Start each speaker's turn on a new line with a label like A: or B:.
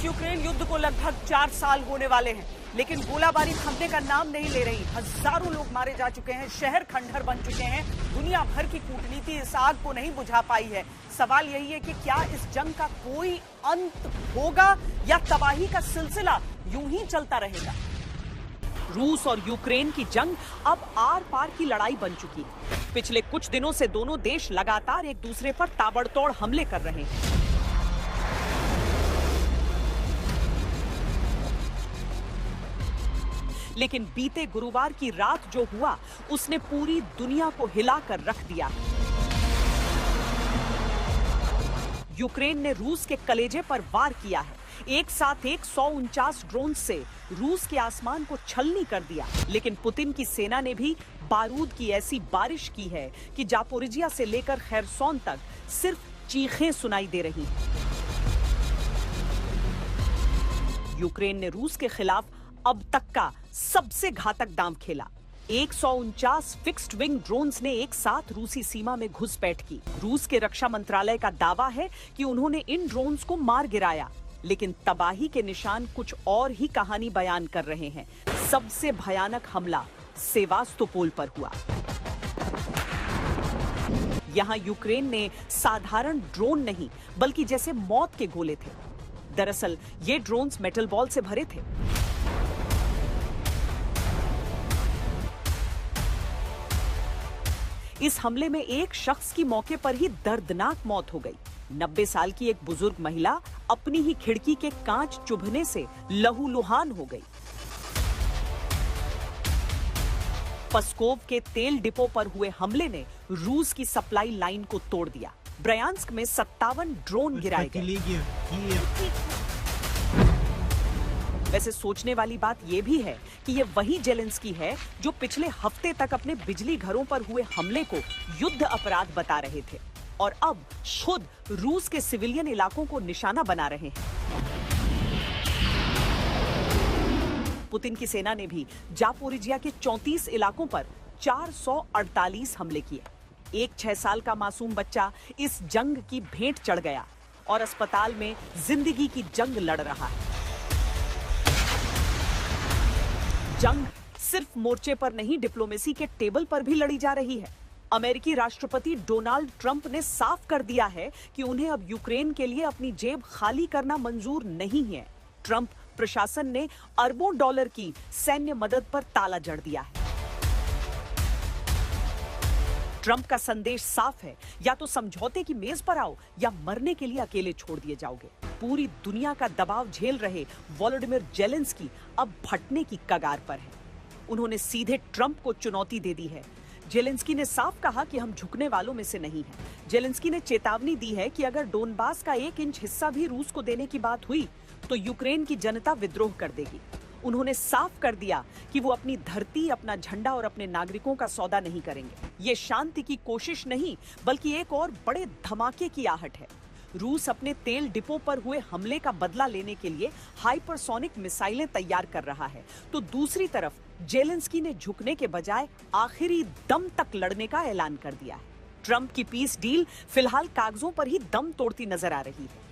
A: रूस यूक्रेन युद्ध को लगभग 4 साल होने वाले हैं, लेकिन गोलाबारी थमने का नाम नहीं ले रही। हजारों लोग मारे जा चुके हैं, शहर खंडहर बन चुके हैं। दुनिया भर की कूटनीति इस आग को नहीं बुझा पाई है। सवाल यही है कि क्या इस जंग का कोई अंत होगा या तबाही का सिलसिला यूं ही चलता रहेगा। रूस और यूक्रेन की जंग अब आर पार की लड़ाई बन चुकी है। पिछले कुछ दिनों से दोनों देश लगातार एक दूसरे पर ताबड़तोड़ हमले कर रहे हैं। लेकिन बीते गुरुवार की रात जो हुआ उसने पूरी दुनिया को हिलाकर रख दिया। यूक्रेन ने रूस के कलेजे पर वार किया है। एक साथ 149 ड्रोन से रूस के आसमान को छलनी कर दिया। लेकिन पुतिन की सेना ने भी बारूद की ऐसी बारिश की है कि जापोरिजिया से लेकर खैरसोन तक सिर्फ चीखें सुनाई दे रही हैं। यूक्रेन ने रूस के खिलाफ अब तक का सबसे घातक दांव खेला। 149 फिक्स्ड विंग ड्रोन्स ने एक साथ रूसी सीमा में घुसपैठ की। रूस के रक्षा मंत्रालय का दावा है कि उन्होंने इन ड्रोन्स को मार गिराया, लेकिन तबाही के निशान कुछ और ही कहानी बयान कर रहे हैं। सबसे भयानक हमला सेवास्तोपोल पर हुआ। यहां यूक्रेन ने साधारण ड्रोन नहीं बल्कि जैसे मौत के गोले थे। दरअसल ये ड्रोन्स मेटल बॉल से भरे थे। इस हमले में एक शख्स की मौके पर ही दर्दनाक मौत हो गई। 90 साल की एक बुजुर्ग महिला अपनी ही खिड़की के कांच चुभने से लहूलुहान हो गई। पस्कोव के तेल डिपो पर हुए हमले ने रूस की सप्लाई लाइन को तोड़ दिया। ब्रयांस्क में 57 ड्रोन गिराए गए। वैसे सोचने वाली बात यह भी है कि ये वही जेलेंस्की है जो पिछले हफ्ते तक अपने बिजली घरों पर हुए हमले को युद्ध अपराध बता रहे थे और अब खुद रूस के सिविलियन इलाकों को निशाना बना रहे हैं। पुतिन की सेना ने भी जापोरिजिया के 34 इलाकों पर 448 हमले किए। एक 6 साल का मासूम बच्चा इस जंग की भेंट चढ़ गया और अस्पताल में जिंदगी की जंग लड़ रहा है। जंग सिर्फ मोर्चे पर नहीं, डिप्लोमेसी के टेबल पर भी लड़ी जा रही है। अमेरिकी राष्ट्रपति डोनाल्ड ट्रंप ने साफ कर दिया है कि उन्हें अब यूक्रेन के लिए अपनी जेब खाली करना मंजूर नहीं है। ट्रंप प्रशासन ने अरबों डॉलर की सैन्य मदद पर ताला जड़ दिया है। ट्रंप का संदेश साफ है, या तो समझौते की मेज पर आओ या मरने के लिए अकेले छोड़ दिए जाओगे। पूरी दुनिया का दबाव झेल रहे वोलोडिमिर जेलेंस्की अब फटने की कगार पर है। उन्होंने सीधे ट्रंप को चुनौती दे दी है। जेलेंस्की ने साफ कहा कि हम झुकने वालों में से नहीं हैं। जेलेंस्की ने चेतावनी दी है कि अगर डोनबास का 1 इंच हिस्सा भी रूस को देने की बात हुई तो यूक्रेन की जनता विद्रोह कर देगी। उन्होंने साफ कर दिया कि वो अपनी धरती, अपना झंडा और अपने नागरिकों का सौदा नहीं करेंगे। ये शांति की कोशिश नहीं बल्कि एक और बड़े धमाके की आहट है। रूस अपने तेल डिपो पर हुए हमले का बदला लेने के लिए हाइपरसोनिक मिसाइलें तैयार कर रहा है, तो दूसरी तरफ जेलेंस्की ने झुकने के बजाय आखिरी दम तक लड़ने का ऐलान कर दिया है। ट्रंप की पीस डील फिलहाल कागजों पर ही दम तोड़ती नजर आ रही है।